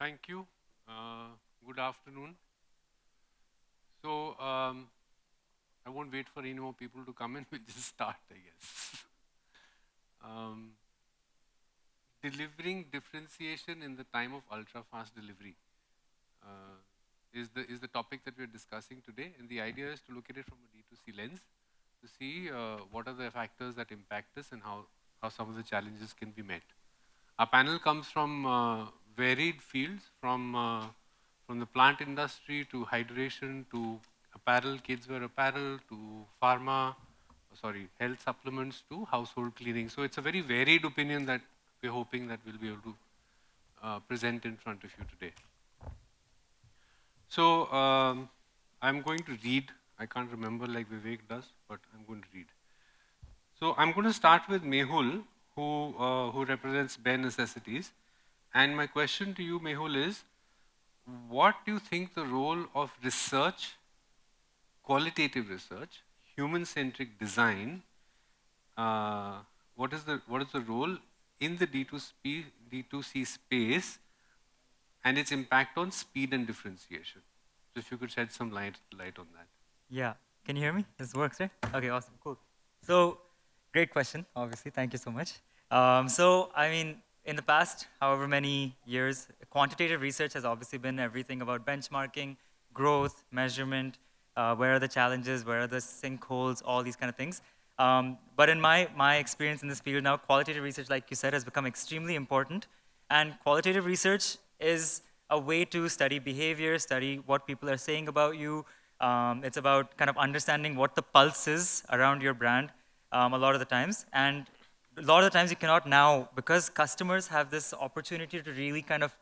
Thank you. Good afternoon. So, I won't wait for any more people to come in. We'll just start, I guess. Um, Delivering differentiation in the time of ultra-fast delivery uh, is the topic that we're discussing today. And the idea is to look at it from a D2C lens to see what are the factors that impact us and how some of the challenges can be met. Our panel comes from varied fields, from the plant industry to hydration to apparel, kids wear apparel to pharma, health supplements to household cleaning. So it's a very varied opinion that we're hoping that we'll be able to present in front of you today. So I'm going to read. I can't remember like Vivek does, but I'm going to read. So I'm going to start with Mehul, who represents Bare Necessities. And my question to you, Mehul, is what do you think the role of research, qualitative research, human-centric design, what is the role in the D2C space and its impact on speed and differentiation? So if you could shed some light on that. Yeah. Can you hear me? This works, right? Okay, awesome. Cool. So, great question, obviously. Thank you so much. I mean, in the past, however many years, quantitative research has obviously been everything about benchmarking, growth, measurement, where are the challenges, where are the sinkholes, all these kind of things. But in my experience in this field now, qualitative research, like you said, has become extremely important. And qualitative research is a way to study behavior, study what people are saying about you. It's about kind of understanding what the pulse is around your brand a lot of the times. And a lot of the times you cannot now, because customers have this opportunity to really kind of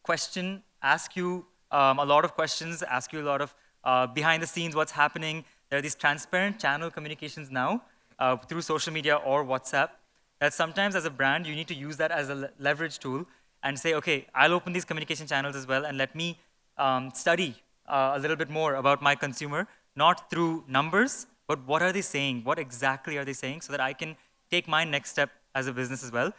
question, ask you a lot of questions, ask you a lot of behind the scenes what's happening. There are these transparent channel communications now through social media or WhatsApp that sometimes as a brand you need to use that as a leverage tool and say, okay, I'll open these communication channels as well and let me study a little bit more about my consumer, not through numbers, but what are they saying? What exactly are they saying so that I can take my next step as a business as well.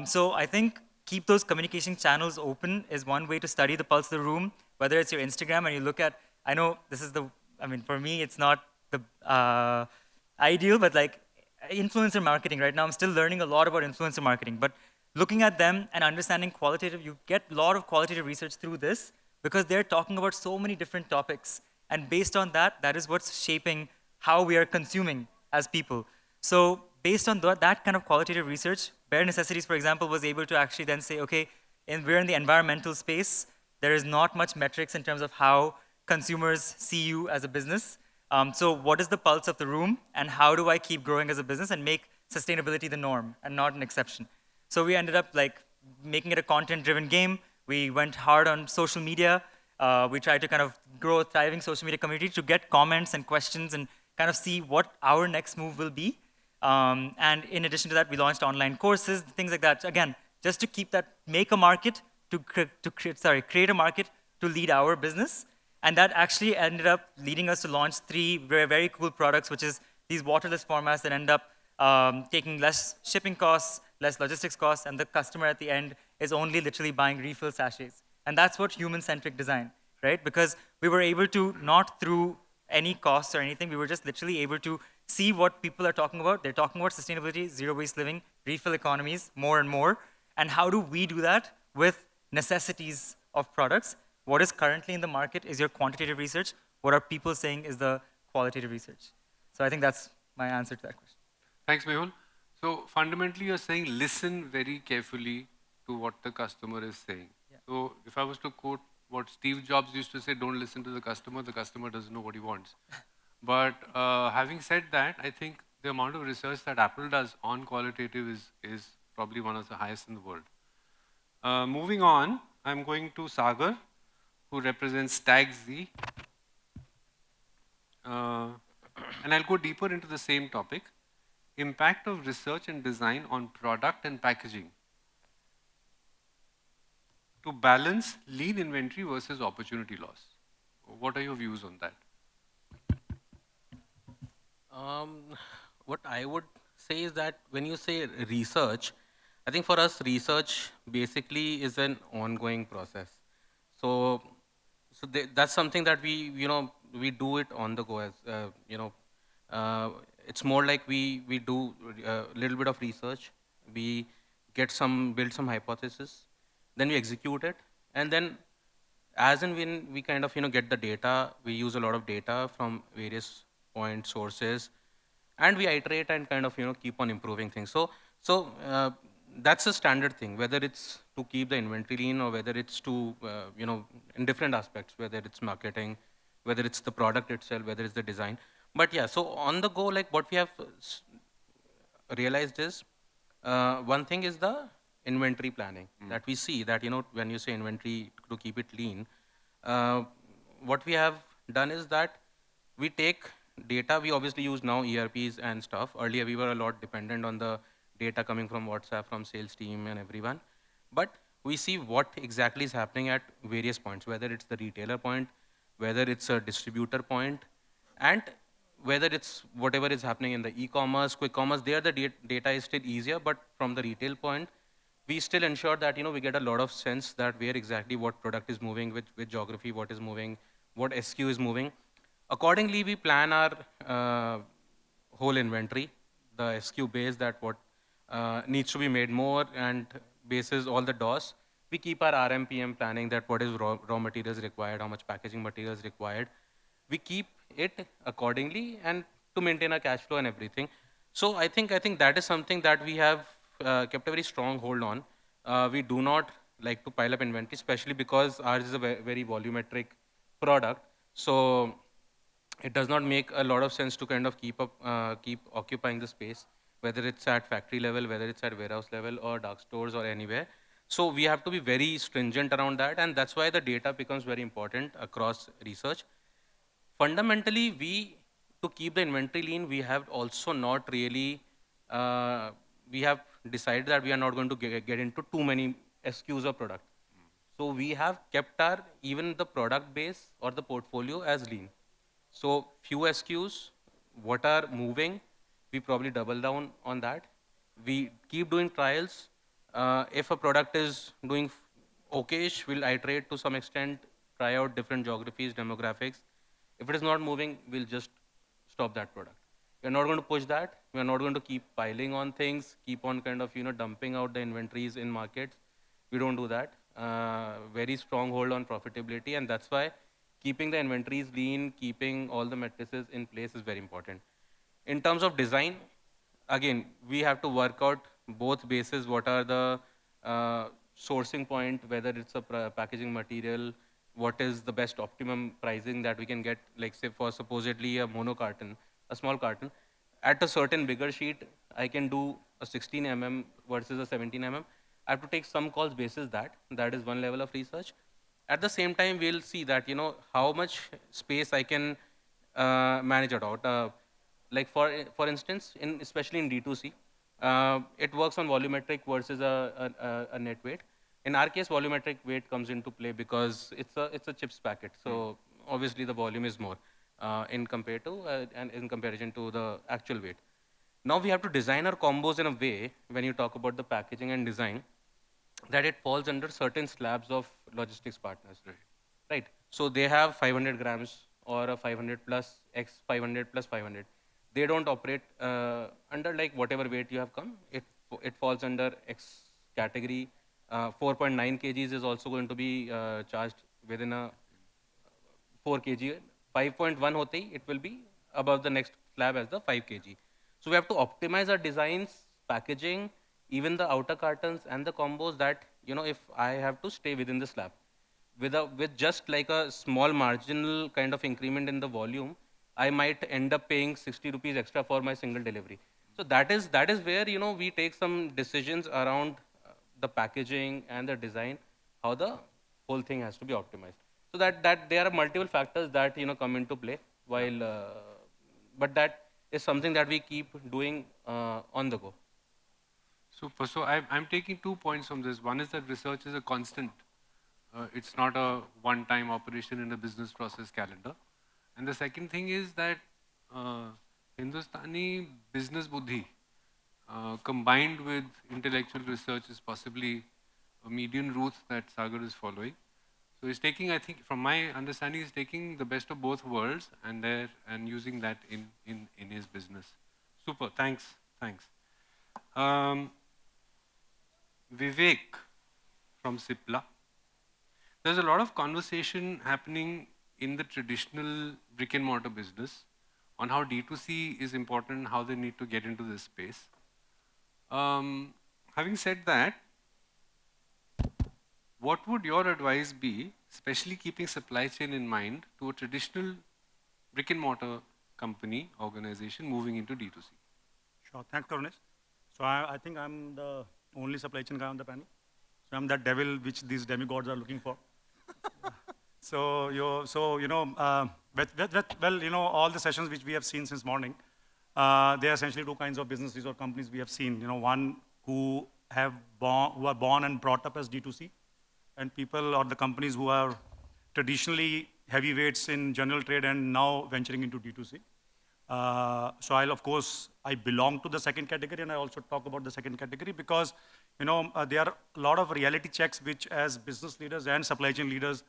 So I think keep those communication channels open is one way to study the pulse of the room, whether it's your Instagram and you look at, I know this is I mean, for me, it's not the ideal, but like influencer marketing right now, I'm still learning a lot about influencer marketing, but looking at them and understanding qualitative, you get a lot of qualitative research through this because they're talking about so many different topics. And based on that, that is what's shaping how we are consuming as people. So based on that kind of qualitative research, Bare Necessities, for example, was able to actually then say, okay, we're in the environmental space. There is not much metrics in terms of how consumers see you as a business. So what is the pulse of the room, and how do I keep growing as a business and make sustainability the norm and not an exception? So we ended up like making it a content-driven game. We went hard on social media. We tried to kind of grow a thriving social media community to get comments and questions and kind of see what our next move will be. And in addition to that, we launched online courses, things like that. Again, just to keep that, make a market create a market to lead our business. And that actually ended up leading us to launch three very, very cool products, which is these waterless formats that end up taking less shipping costs, less logistics costs, and the customer at the end is only literally buying refill sachets. And that's what human-centric design, right? Because we were able to, not through any costs or anything, we were just literally able to see what people are talking about. They're talking about sustainability, zero-waste living, refill economies, more and more. And how do we do that with necessities of products? What is currently in the market is your quantitative research. What are people saying is the qualitative research. So I think that's my answer to that question. Thanks, Mehul. So fundamentally, you're saying listen very carefully to what the customer is saying. Yeah. So if I was to quote what Steve Jobs used to say, don't listen to the customer doesn't know what he wants. But having said that, I think the amount of research that Apple does on qualitative is probably one of the highest in the world. Moving on, I'm going to Sagar, who represents TagZ. And I'll go deeper into the same topic. Impact of research and design on product and packaging to balance lean inventory versus opportunity loss. What are your views on that? Um, what I would say is that when you say research, I think for us research basically is an ongoing process. So that's something that we do it on the go as uh, it's more like we do a little bit of research, we build some hypothesis, then we execute it, and then as and when we kind of get the data, we use a lot of data from various point sources, and we iterate and kind of keep on improving things. So that's a standard thing, whether it's to keep the inventory lean or whether it's to in different aspects, whether it's marketing, whether it's the product itself, whether it's the design. But yeah, so on the go, like what we have realized is one thing is the inventory planning that we see that when you say inventory to keep it lean, uh, what we have done is that we take data. We obviously use now ERPs and stuff. Earlier we were a lot dependent on the data coming from WhatsApp, from sales team and everyone. But we see what exactly is happening at various points, whether it's the retailer point, whether it's a distributor point, and whether it's whatever is happening in the e-commerce, quick commerce. There the data is still easier, but from the retail point, we still ensure that we get a lot of sense that where exactly what product is moving, which geography, what is moving, what SKU is moving. Accordingly, we plan our whole inventory, the SKU base, that what needs to be made more, and bases all the DOS. We keep our RMPM planning, that what is raw materials required, how much packaging materials required. We keep it accordingly, and to maintain our cash flow and everything. So I think that is something that we have kept a very strong hold on. We do not like to pile up inventory, especially because ours is a very volumetric product. So it does not make a lot of sense to kind of keep occupying the space, whether it's at factory level, whether it's at warehouse level, or dark stores, or anywhere. So we have to be very stringent around that, and that's why the data becomes very important across research. Fundamentally, to keep the inventory lean, we have also not really, we have decided that we are not going to get into too many SKUs of product. So we have kept our, even the product base or the portfolio as lean. So few SKUs, what are moving, we probably double down on that. We keep doing trials. If a product is doing okayish, we'll iterate to some extent, try out different geographies, demographics. If it is not moving, we'll just stop that product. We're not going to push that. We're not going to keep piling on things, keep on kind of dumping out the inventories in markets. We don't do that. Very strong hold on profitability, and that's why keeping the inventories lean, keeping all the matrices in place is very important. In terms of design, again, we have to work out both bases. What are the sourcing point, whether it's a packaging material, what is the best optimum pricing that we can get, like say for supposedly a mono carton, a small carton. At a certain bigger sheet, I can do a 16 versus a 17 I have to take some calls basis that. That is one level of research. At the same time, we'll see that how much space I can manage it out. Like for instance, especially in D2C, it works on volumetric versus a net weight. In our case, volumetric weight comes into play because it's a chips packet. So obviously the volume is more and in comparison to the actual weight. Now we have to design our combos in a way, when you talk about the packaging and design, that it falls under certain slabs of logistics partners. Right. So they have 500 grams or a 500 plus X 500 plus 500. They don't operate under like whatever weight you have come. It falls under X category. 4.9 kgs is also going to be charged within a 4 kg. 5.1 hote hi, it will be above the next slab as the 5 kg. So we have to optimize our designs, packaging, even the outer cartons and the combos, that if I have to stay within the slab with just like a small marginal kind of increment in the volume, I might end up paying 60 rupees extra for my single delivery. So that is where we take some decisions around the packaging and the design, how the whole thing has to be optimized. So that there are multiple factors that come into play while, but that is something that we keep doing on the go. Super. So I'm taking 2 points from this. One is that research is a constant. It's not a one-time operation in a business process calendar. And the second thing is that Hindustani business buddhi combined with intellectual research is possibly a median route that Sagar is following. So he's taking, I think, from my understanding, he's taking the best of both worlds and using that in his business. Super, thanks. Um, Vivek from Cipla. There's a lot of conversation happening in the traditional brick and mortar business on how D2C is important and how they need to get into this space. Having said that, what would your advice be, especially keeping supply chain in mind, to a traditional brick and mortar company, organization moving into D2C? Sure. Thanks, Karunesh. So I think I'm the only supply chain guy on the panel. So I'm that devil which these demigods are looking for. So all the sessions which we have seen since morning, there are essentially two kinds of businesses or companies we have seen. One who are born and brought up as D2C, and people or the companies who are traditionally heavyweights in general trade and now venturing into D2C. So I belong to the second category, and I also talk about the second category because, there are a lot of reality checks which as business leaders and supply chain leaders,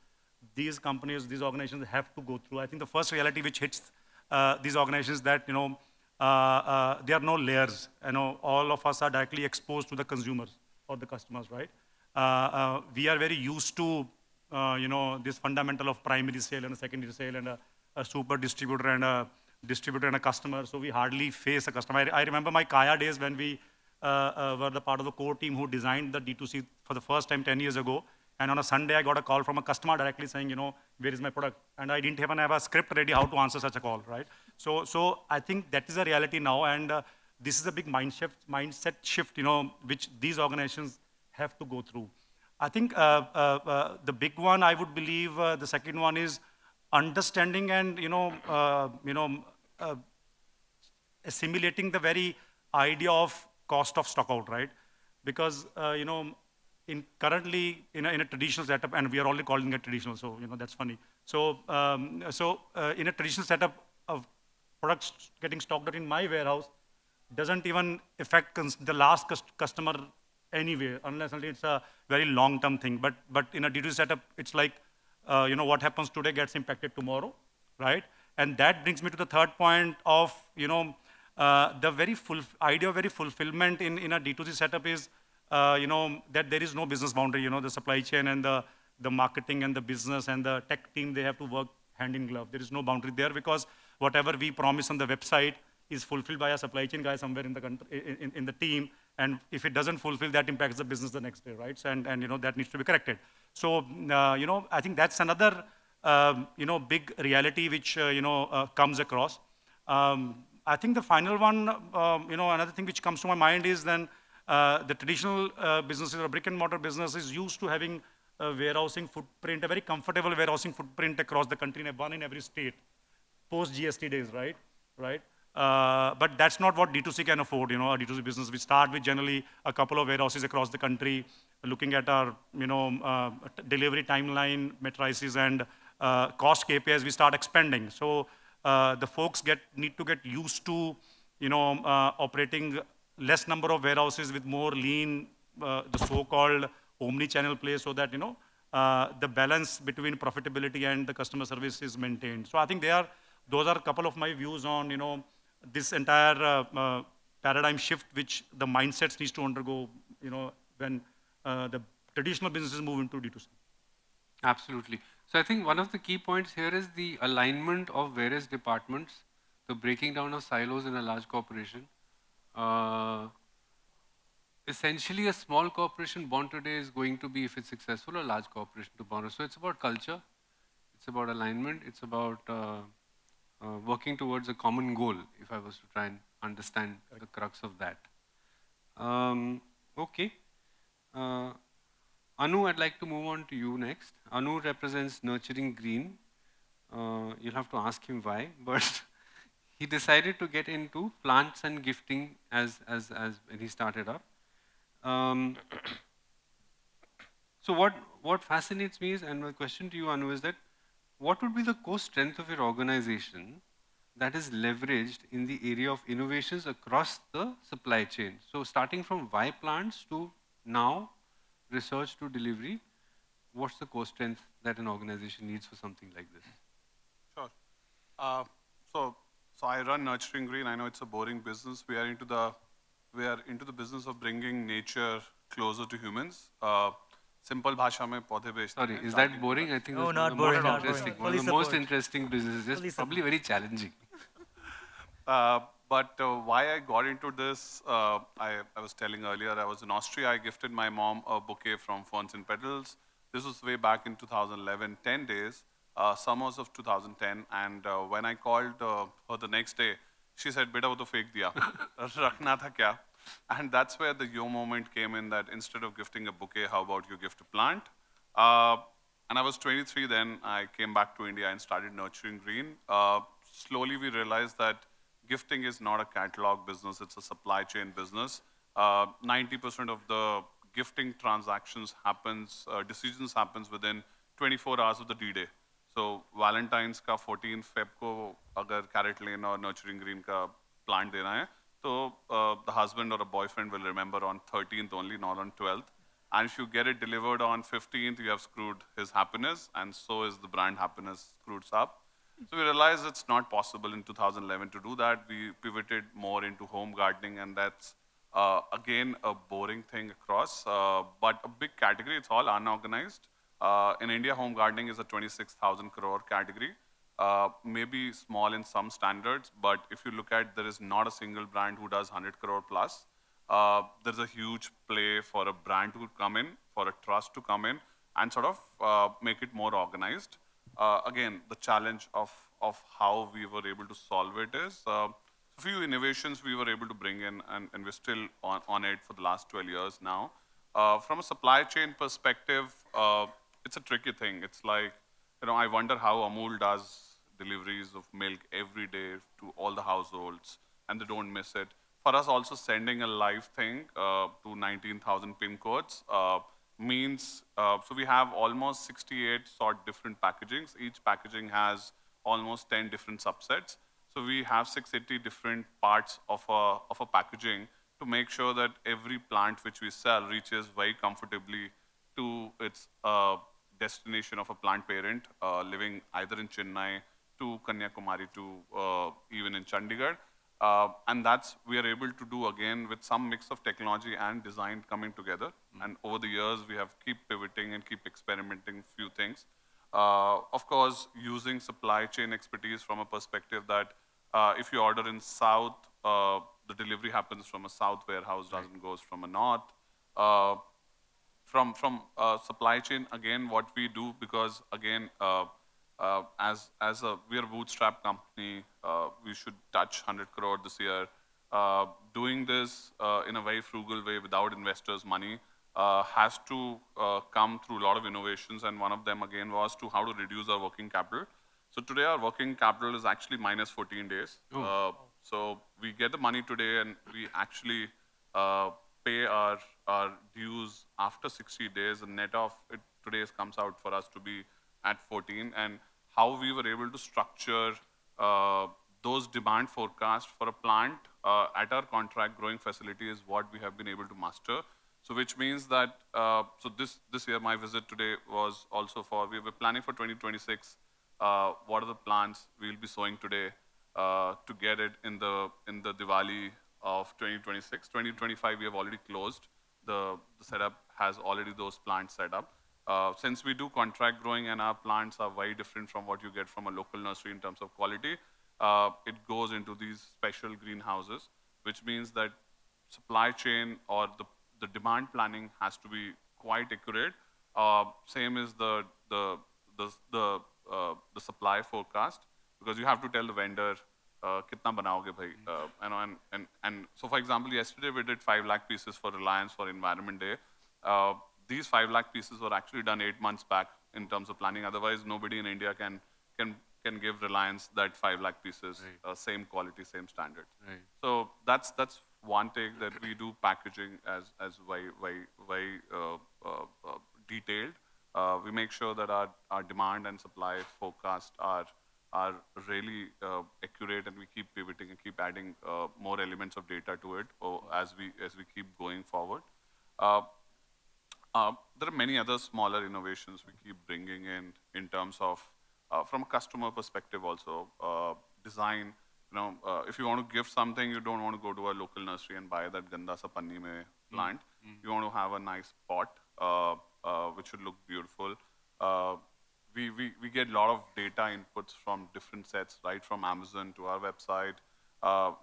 these companies, these organizations have to go through. I think the first reality which hits these organizations that, there are no layers. All of us are directly exposed to the consumers or the customers, right? We are very used to, this fundamental of primary sale and a secondary sale and a super distributor and a customer. So we hardly face a customer. I remember my Kaya days when we were the part of the core team who designed the D2C for the first time 10 years ago. And on a Sunday, I got a call from a customer directly saying, where is my product? And I didn't even have a script ready how to answer such a call, right? So I think that is a reality now. And this is a big mindset shift, which these organizations have to go through. I think the big one, I would believe, the second one is understanding and, assimilating the very idea of cost of stock out, right? Because, currently in a traditional setup, and we are already calling it traditional, so that's funny. So in a traditional setup of products getting stocked out in my warehouse doesn't even affect the last customer anyway, unless it's a very long-term thing. But in a D2C setup, it's like what happens today gets impacted tomorrow, right? And that brings me to the third point of the very idea of very fulfillment in a D2C setup is that there is no business boundary. The supply chain and the marketing and the business and the tech team, they have to work hand in glove. There is no boundary there because whatever we promise on the website is fulfilled by a supply chain guy somewhere in the country, in the team. And if it doesn't fulfill, that impacts the business the next day, right? So, and that needs to be corrected. So I think that's another big reality which comes across. I think the final one, another thing which comes to my mind is then the traditional businesses or brick and mortar businesses used to having a warehousing footprint, a very comfortable warehousing footprint across the country, one in every state, post GST days, right? But that's not what D2C can afford, a D2C business. We start with generally a couple of warehouses across the country, looking at our, delivery timeline, matrices, and cost KPIs, we start expanding. So the folks need to get used to, operating less number of warehouses with more lean, the so-called omni-channel play, so that, the balance between profitability and the customer service is maintained. So I think those are a couple of my views on, this entire paradigm shift, which the mindsets needs to undergo, when the traditional businesses move into D2C. Absolutely. So I think one of the key points here is the alignment of various departments, the breaking down of silos in a large corporation. Essentially, a small corporation born today is going to be, if it's successful, a large corporation tomorrow. So it's about culture, it's about alignment, it's about working towards a common goal, if I was to try and understand the crux of that. Okay. Annu, I'd like to move on to you next. Annu represents Nurturing Green. You'll have to ask him why, but he decided to get into plants and gifting as when he started up. So what fascinates me is, and my question to you, Annu, is that what would be the core strength of your organization that is leveraged in the area of innovations across the supply chain? So starting from why plants to now research to delivery, what's the core strength that an organization needs for something like this? Sure. Uh, so, so I run Nurturing Green. I know it's a boring business. We are into the business of bringing nature closer to humans. Simple bhasha mein पौधे बेचते Sorry, हैं, is जाके that boring? I think No, that's one of not the most boring, not interesting, boring. one of Fully the most support. interesting businesses. Fully Probably very challenging. But why I got into this, I was telling earlier, I was in Austria. I gifted my mom a bouquet from Ferns and Petals. This was way back in 2011, 10 days, summers of 2010. And when I called her the next day, she said, "Beta, wo to fek diya. Rakhna tha kya?" And that's where the yo moment came in, that instead of gifting a bouquet, how about you gift a plant? Uh, and I was 23 then. I came back to India and started Nurturing Green. Slowly we realized that gifting is not a catalog business, it's a supply chain business. 90% of the gifting transactions decisions happens within 24 hours of the D-Day. So Valentine's का 14 Feb को अगर Carrot Lane और Nurturing Green का plant देना है, तो the husband or a boyfriend will remember on 13th only, not on 12th. And if you get it delivered on 15th, you have screwed his happiness, and so is the brand happiness screwed up. So we realized it's not possible in 2011 to do that. We pivoted more into home gardening, and that's again a boring thing across, but a big category. It's all unorganized. In India, home gardening is a 26,000 crore category. Maybe small in some standards, but if you look at, there is not a single brand who does 100 crore plus. There's a huge play for a brand to come in, for a trust to come in, and sort of make it more organized. Again, the challenge of how we were able to solve it is a few innovations we were able to bring in, and we're still on it for the last 12 years now. From a supply chain perspective, it's a tricky thing. It's like, I wonder how Amul does deliveries of milk every day to all the households, and they don't miss it. For us, also sending a live thing to 19,000 pin codes means, so we have almost 68 sort different packagings. Each packaging has almost 10 different subsets. So we have 680 different parts of a packaging to make sure that every plant which we sell reaches very comfortably to its destination of a plant parent living either in Chennai to Kanyakumari to even in Chandigarh. And that's we are able to do again with some mix of technology and design coming together. And over the years, we have keep pivoting and keep experimenting few things. Of course, using supply chain expertise from a perspective that if you order in South, the delivery happens from a South warehouse, doesn't goes from a North. From supply chain, again, what we do, because again, we are a bootstrap company, we should touch 100 crore this year. Doing this in a very frugal way without investors' money has to come through a lot of innovations, and one of them again was to how to reduce our working capital. So today our working capital is actually minus 14 days. So we get the money today, and we actually pay our dues after 60 days. The net of it today comes out for us to be at 14. And how we were able to structure those demand forecasts for a plant at our contract growing facility is what we have been able to master. So which means that, so this year, my visit today was also we were planning for 2026. What are the plants we'll be sowing today to get it in the Diwali of 2026. 2025, we have already closed. The setup has already those plants set up. Since we do contract growing and our plants are very different from what you get from a local nursery in terms of quality, it goes into these special greenhouses, which means that supply chain or the demand planning has to be quite accurate. Same is the supply forecast, because you have to tell the vendor kitna banaoge bhai. And so, for example, yesterday we did 5 lakh pieces for Reliance for Environment Day. These 5 lakh pieces were actually done 8 months back in terms of planning. Otherwise, nobody in India can give Reliance that 5 lakh pieces, right. Same quality, same standard. Right. So that's one take, that we do packaging as very detailed. We make sure that our demand and supply forecast are really accurate, and we keep pivoting and keep adding more elements of data to it as we keep going forward. There are many other smaller innovations we keep bringing in terms of, from a customer perspective also, design. If you want to give something, you don't want to go to a local nursery and buy that ganda sa panni mein plant. You want to have a nice pot, which should look beautiful. We get a lot of data inputs from different sets, right from Amazon to our website.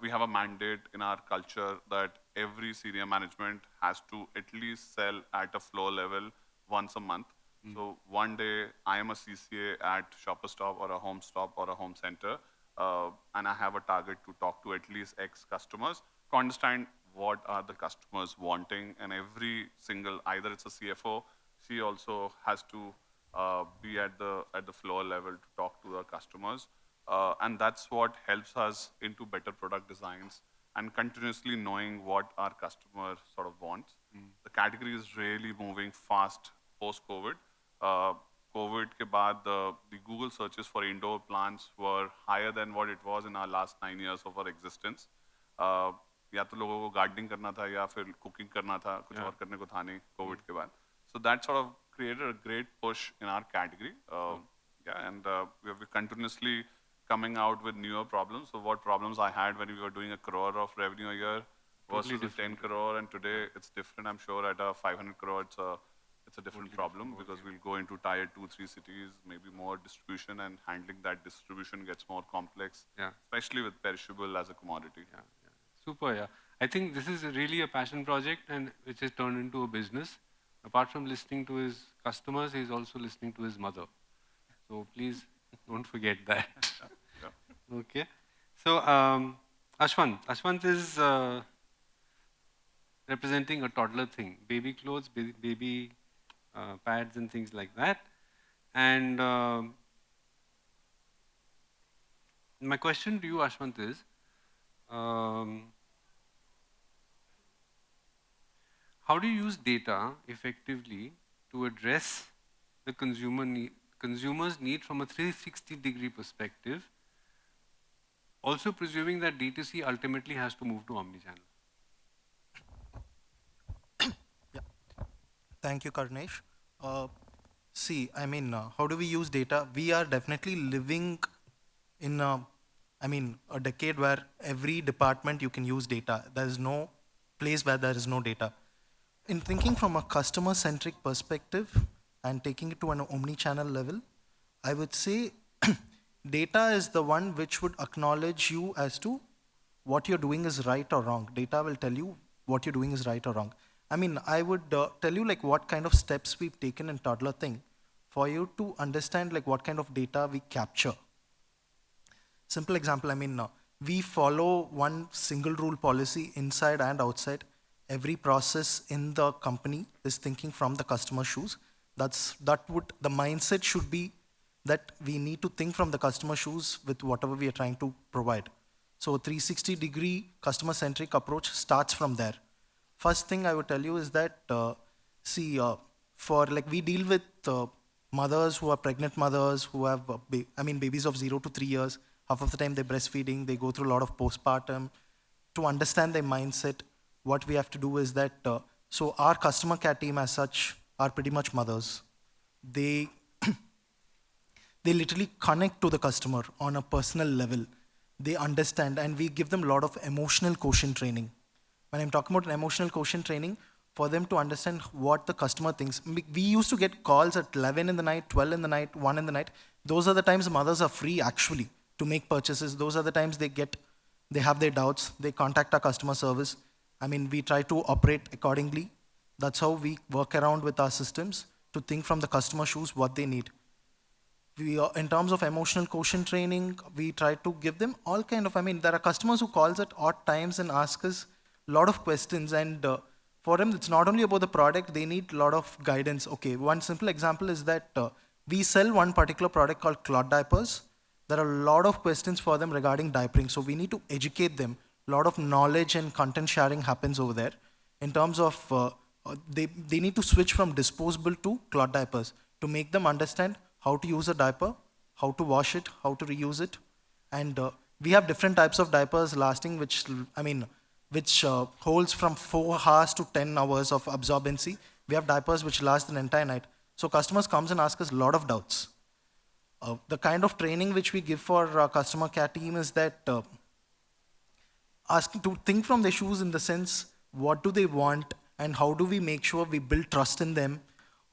We have a mandate in our culture that every senior management has to at least sell at a floor level once a month. So one day I am a CCA at Shopper Stop or a Home Stop or a Home Center, and I have a target to talk to at least X customers to understand what are the customers wanting, and every single, either it's a CFO, she also has to be at the floor level to talk to the customers. And that's what helps us into better product designs and continuously knowing what our customer sort of wants. The category is really moving fast post-COVID. COVID ke baad, the Google searches for indoor plants were higher than what it was in our last 9 years of our existence. या तो लोगों को gardening करना था या फिर cooking करना था, कुछ और करने को था नहीं कोविड के बाद. So that sort of created a great push in our category. And we're continuously coming out with newer problems. So what problems I had when we were doing 1 crore of revenue a year versus a 10 crore, and today it's different. I'm sure at a 500 crore, it's a different problem because we'll go into tier 2, 3 cities, maybe more distribution, and handling that distribution gets more complex, especially with perishable as a commodity. Super, yeah. I think this is really a passion project and which has turned into a business. Apart from listening to his customers, he's also listening to his mother. So please don't forget that. Okay. So Ashwanth is representing a toddler thing, baby clothes, baby pads and things like that. And my question to you, Ashwanth, is, how do you use data effectively to address the consumer's need from a 360-degree perspective, also presuming that D2C ultimately has to move to omnichannel? Yeah. Thank you, Karunesh. See, I mean, how do we use data? We are definitely living in a decade where every department you can use data. There is no place where there is no data. In thinking from a customer-centric perspective and taking it to an omni-channel level, I would say data is the one which would acknowledge you as to what you're doing is right or wrong. Data will tell you what you're doing is right or wrong. I mean, I would tell you like what kind of steps we've taken in Toddler thing for you to understand like what kind of data we capture. Simple example, I mean, we follow one single rule policy inside and outside. Every process in the company is thinking from the customer's shoes. The mindset should be that we need to think from the customer's shoes with whatever we are trying to provide. So a 360-degree customer-centric approach starts from there. First thing I would tell you is that, we deal with mothers who are pregnant mothers who have, babies of 0 to 3 years. Half of the time they're breastfeeding, they go through a lot of postpartum. To understand their mindset, what we have to do is that, so our customer care team as such are pretty much mothers. They literally connect to the customer on a personal level. They understand, and we give them a lot of emotional quotient training. When I'm talking about an emotional quotient training, for them to understand what the customer thinks. We used to get calls at 11 in the night, 12 in the night, 1 in the night. Those are the times mothers are free actually to make purchases. Those are the times they have their doubts, they contact our customer service. I mean, we try to operate accordingly. That's how we work around with our systems to think from the customer shoes what they need. In terms of emotional quotient training, we try to give them all kind of, there are customers who calls at odd times and ask us a lot of questions, and for them, it's not only about the product, they need a lot of guidance. Okay, one simple example is that we sell one particular product called cloth diapers. There are a lot of questions for them regarding diapering, so we need to educate them. A lot of knowledge and content sharing happens over there. In terms of, they need to switch from disposable to cloth diapers to make them understand how to use a diaper, how to wash it, how to reuse it. And we have different types of diapers lasting, which holds from 4 hours to 10 hours of absorbency. We have diapers which last an entire night. So customers comes and ask us a lot of doubts. The kind of training which we give for our customer care team is that asking to think from their shoes in the sense, what do they want and how do we make sure we build trust in them?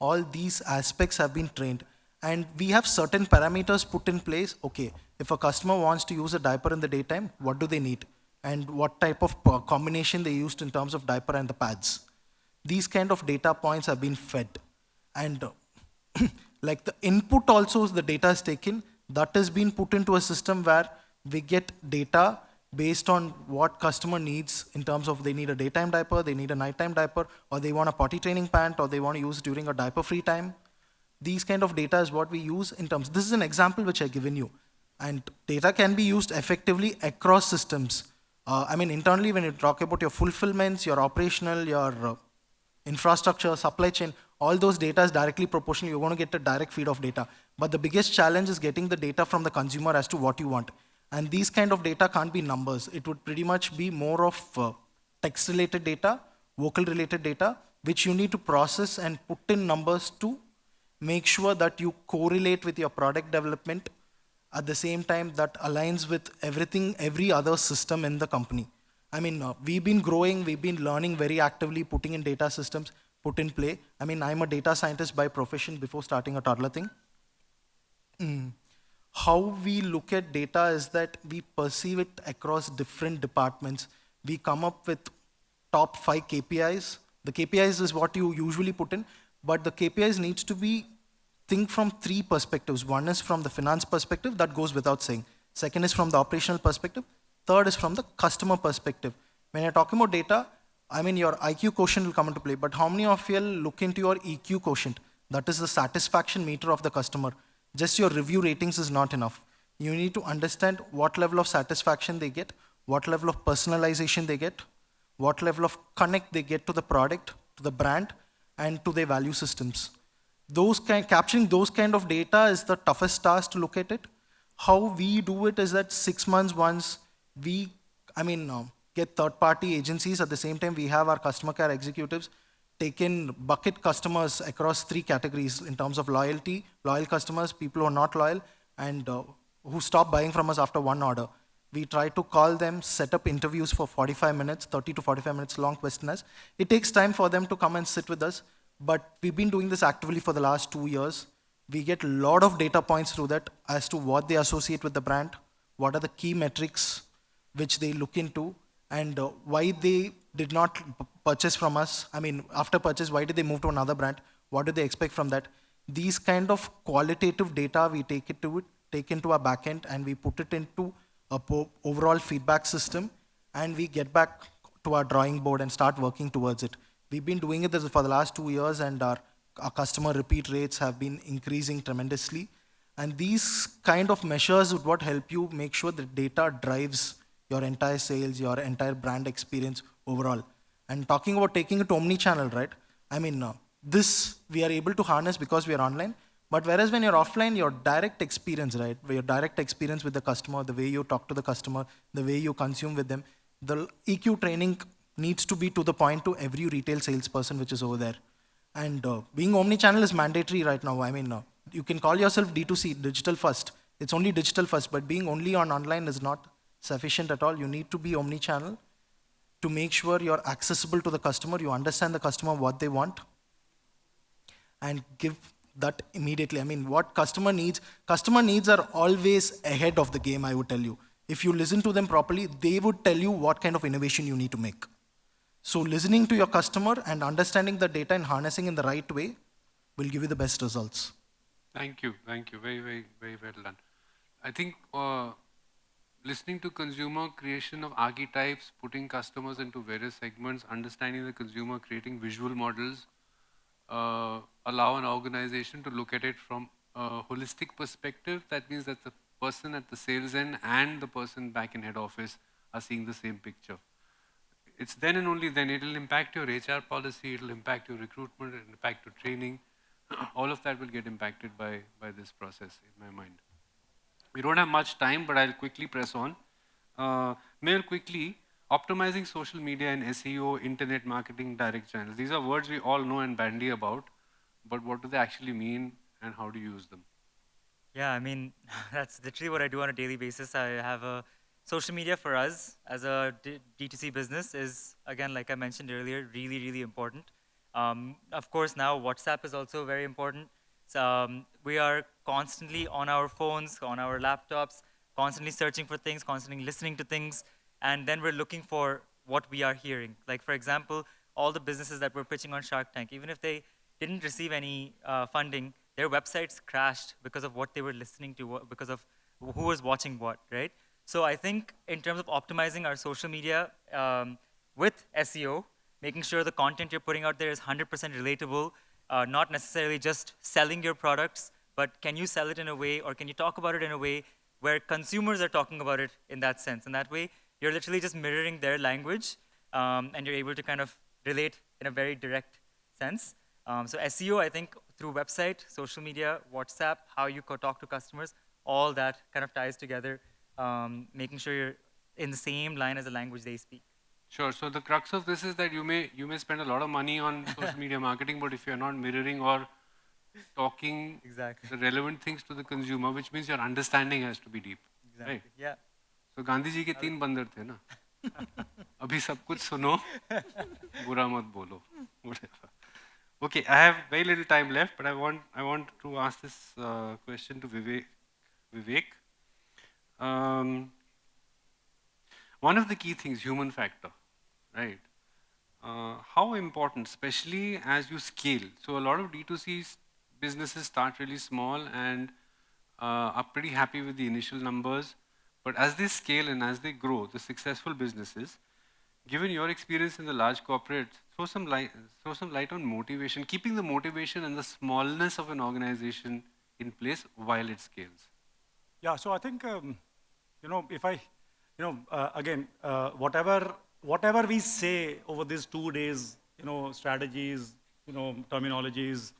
All these aspects have been trained. And we have certain parameters put in place. Okay, if a customer wants to use a diaper in the daytime, what do they need? And what type of combination they used in terms of diaper and the pads. These kind of data points have been fed. And like the input also, the data is taken, that has been put into a system where we get data based on what customer needs in terms of they need a daytime diaper, they need a nighttime diaper, or they want a potty training pant, or they want to use during a diaper free time. These kind of data is what we use in terms, this is an example which I've given you. And data can be used effectively across systems. I mean, internally, when you talk about your fulfillments, your operational, your infrastructure, supply chain, all those data is directly proportional. You're going to get a direct feed of data. But the biggest challenge is getting the data from the consumer as to what you want. And these kind of data can't be numbers. It would pretty much be more of text-related data, vocal-related data, which you need to process and put in numbers to make sure that you correlate with your product development at the same time that aligns with everything, every other system in the company. I mean, we've been growing, we've been learning very actively, putting in data systems, put in play. I mean, I'm a data scientist by profession before starting a Toddler thing. How we look at data is that we perceive it across different departments. We come up with top 5 KPIs. The KPIs is what you usually put in, but the KPIs needs to be think from 3 perspectives. One is from the finance perspective, that goes without saying. Second is from the operational perspective. Third is from the customer perspective. When you're talking about data, I mean, your IQ quotient will come into play, but how many of you look into your EQ quotient? That is the satisfaction meter of the customer. Just your review ratings is not enough. You need to understand what level of satisfaction they get, what level of personalization they get, what level of connect they get to the product, to the brand, and to their value systems. Capturing those kind of data is the toughest task to look at it. How we do it is that 6 months once we, get third-party agencies. At the same time, we have our customer care executives take in bucket customers across 3 categories in terms of loyalty, loyal customers, people who are not loyal, and who stop buying from us after 1 order. We try to call them, set up interviews for 45 minutes, 30 to 45 minutes long questionnaires. It takes time for them to come and sit with us, but we've been doing this actively for the last 2 years. We get a lot of data points through that as to what they associate with the brand, what are the key metrics which they look into, and why they did not purchase from us. I mean, after purchase, why did they move to another brand? What do they expect from that? These kind of qualitative data, we take into our backend and we put it into a overall feedback system, and we get back to our drawing board and start working towards it. We've been doing it for the last 2 years, and our customer repeat rates have been increasing tremendously. And these kind of measures would what help you make sure that data drives your entire sales, your entire brand experience overall. And talking about taking it to omni-channel, right? I mean, this we are able to harness because we are online. But whereas when you're offline, your direct experience, right? Your direct experience with the customer, the way you talk to the customer, the way you consume with them, the EQ training needs to be to the point to every retail salesperson which is over there. And being omni-channel is mandatory right now. I mean, you can call yourself D2C, digital first. It's only digital first, but being only on online is not sufficient at all. You need to be omni-channel to make sure you're accessible to the customer, you understand the customer, what they want, and give that immediately. I mean, what customer needs are always ahead of the game, I would tell you. If you listen to them properly, they would tell you what kind of innovation you need to make. So listening to your customer and understanding the data and harnessing in the right way will give you the best results. Thank you. Very, very, very well done. I think listening to consumer, creation of archetypes, putting customers into various segments, understanding the consumer, creating visual models, allow an organization to look at it from a holistic perspective. That means that the person at the sales end and the person back in head office are seeing the same picture. It's then and only then it will impact your HR policy, it will impact your recruitment, it will impact your training. All of that will get impacted by this process, in my mind. We don't have much time, but I'll quickly press on. Mehul, quickly, optimizing social media and SEO, internet marketing, direct channels. These are words we all know and bandy about, but what do they actually mean and how do you use them? Yeah, I mean, that's literally what I do on a daily basis. I have a social media for us as a D2C business is, again, like I mentioned earlier, really, really important. Of course, now WhatsApp is also very important. So, we are constantly on our phones, on our laptops, constantly searching for things, constantly listening to things, and then we're looking for what we are hearing. Like, for example, all the businesses that we're pitching on Shark Tank, even if they didn't receive any funding, their websites crashed because of what they were listening to, because of who was watching what, right? So I think in terms of optimizing our social media with SEO, making sure the content you're putting out there is 100% relatable, not necessarily just selling your products, but can you sell it in a way, or can you talk about it in a way where consumers are talking about it in that sense? And that way, you're literally just mirroring their language, and you're able to kind of relate in a very direct sense. So SEO, I think, through website, social media, WhatsApp, how you talk to customers, all that kind of ties together, making sure you're in the same line as the language they speak. Sure. So the crux of this is that you may spend a lot of money on social media marketing, but if you're not mirroring or talking Exactly. the relevant things to the consumer, which means your understanding has to be deep. Exactly. Right? Yeah. So Gandhi ji के 3 बंदर थे ना. अभी सब कुछ सुनो, बुरा मत बोलो. Whatever. Okay, I have very little time left, but I want to ask this question to Vivek. One of the key things, human factor, right? How important, especially as you scale. So a lot of D2C businesses start really small and are pretty happy with the initial numbers. But as they scale and as they grow, the successful businesses, given your experience in the large corporates, throw some light on motivation, keeping the motivation and the smallness of an organization in place while it scales. Yeah, so I think, if I, again, whatever we say over these 2 days, strategies, terminologies,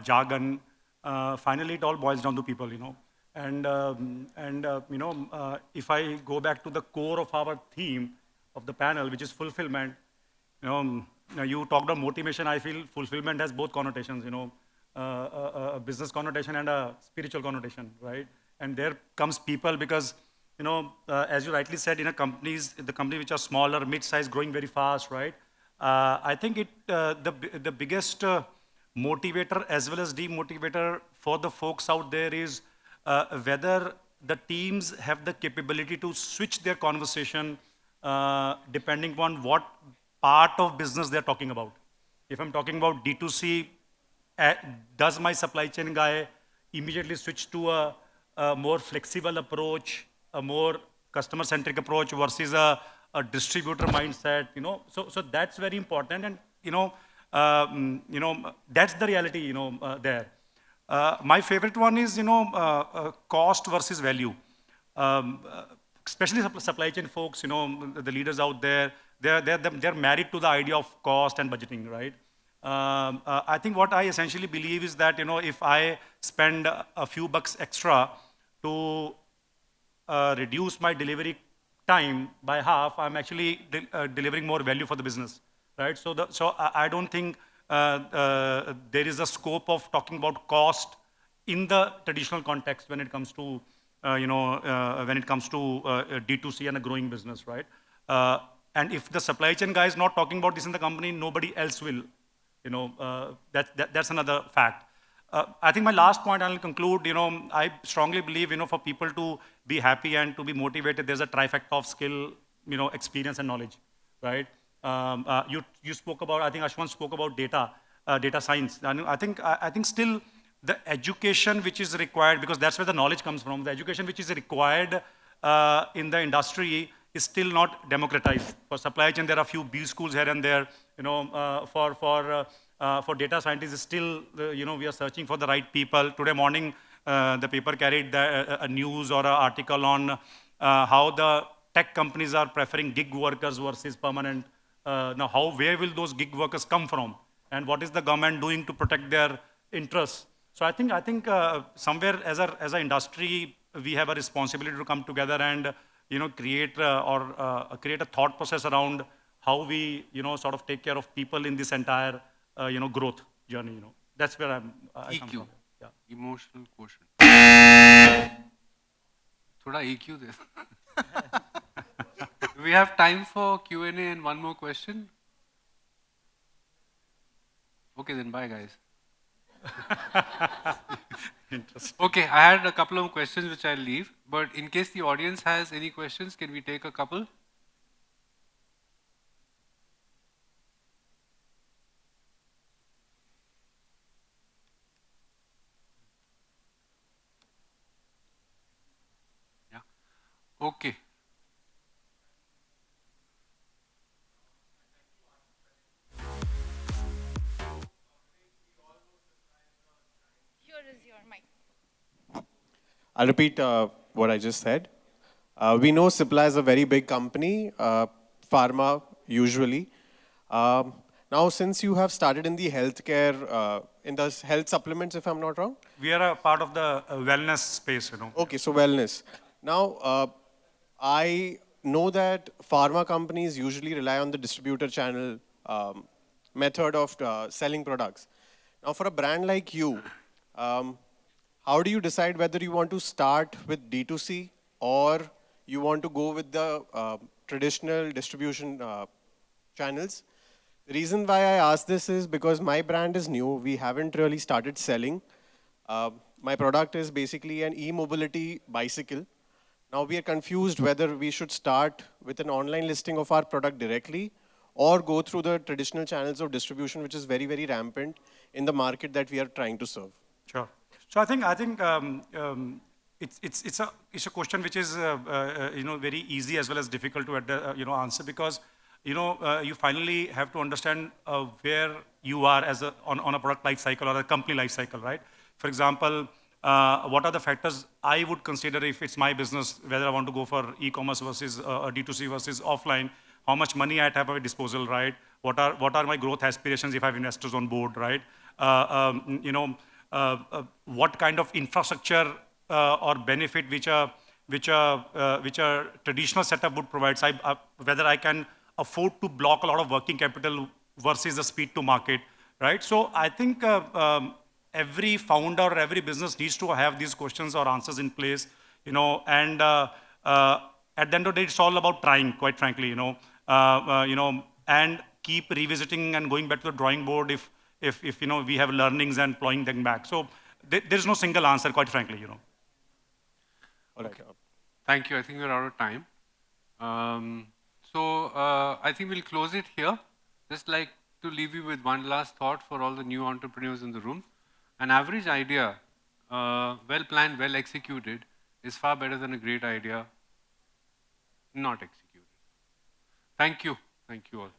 jargon, finally it all boils down to people, if I go back to the core of our theme of the panel, which is fulfillment, you talked about motivation. I feel fulfillment has both connotations, a business connotation and a spiritual connotation, right? And there comes people because, as you rightly said, in the companies which are smaller, mid-sized, growing very fast, right? I think the biggest motivator as well as demotivator for the folks out there is whether the teams have the capability to switch their conversation depending on what part of business they're talking about. If I'm talking about D2C, does my supply chain guy immediately switch to a more flexible approach, a more customer-centric approach versus a distributor mindset? So that's very important, and that's the reality. There. My favorite one is cost versus value. Especially supply chain folks, the leaders out there, they're married to the idea of cost and budgeting, right? I think what I essentially believe is that, if I spend a few bucks extra to reduce my delivery time by half, I'm actually delivering more value for the business, right? So I don't think there is a scope of talking about cost in the traditional context when it comes to D2C and a growing business, right? And if the supply chain guy is not talking about this in the company, nobody else will. That's another fact. I think my last point, I'll conclude, I strongly believe, for people to be happy and to be motivated, there's a trifecta of skill, experience and knowledge, right? You spoke about, I think Ashwanth spoke about data science. And I think still the education which is required, because that's where the knowledge comes from, the education which is required in the industry is still not democratized. For supply chain, there are a few B schools here and there. For data scientists, still, we are searching for the right people. Today morning, the paper carried a news or an article on how the tech companies are preferring gig workers versus permanent. Now, where will those gig workers come from? And what is the government doing to protect their interests? So I think somewhere as an industry, we have a responsibility to come together and create create a thought process around how we, sort of take care of people in this entire, growth journey. That's where I come EQ, from. Yeah. emotional quotient. Thoda EQ there. Do we have time for Q&A and one more question? Okay, then bye, guys. Interesting. Okay, I had a couple of questions which I'll leave, but in case the audience has any questions, can we take a couple? Yeah. Okay. Here is your mic. I'll repeat what I just said. We know Cipla is a very big company, pharma usually. Um, Now, since you have started in the healthcare, in the health supplements, if I'm not wrong? We are a part of the wellness space. Okay, so wellness. Now, I know that pharma companies usually rely on the distributor channel method of selling products. Now, for a brand like you, um, how do you decide whether you want to start with D2C or you want to go with the traditional distribution channels? The reason why I ask this is because my brand is new. We haven't really started selling. My product is basically an e-mobility bicycle. Now we are confused whether we should start with an online listing of our product directly or go through the traditional channels of distribution, which is very, very rampant in the market that we are trying to serve. Sure. So I think it's a question which is very easy as well as difficult to answer, because you finally have to understand where you are as on a product life cycle or a company life cycle, right? For example, what are the factors I would consider if it's my business, whether I want to go for e-commerce versus D2C versus offline, how much money I have at my disposal, right? What are my growth aspirations if I have investors on board, right? What kind of infrastructure or benefit which a traditional setup would provide. So whether I can afford to block a lot of working capital versus the speed to market, right? So I think every founder or every business needs to have these questions or answers in place, and at the end of the day, it's all about trying, quite frankly, and keep revisiting and going back to the drawing board if we have learnings and plowing them back. So there's no single answer, quite frankly. All right. Okay. Thank you. I think we're out of time. So I think we'll close it here. Just like to leave you with one last thought for all the new entrepreneurs in the room. An average idea, well planned, well executed, is far better than a great idea not executed. Thank you. Thank you all.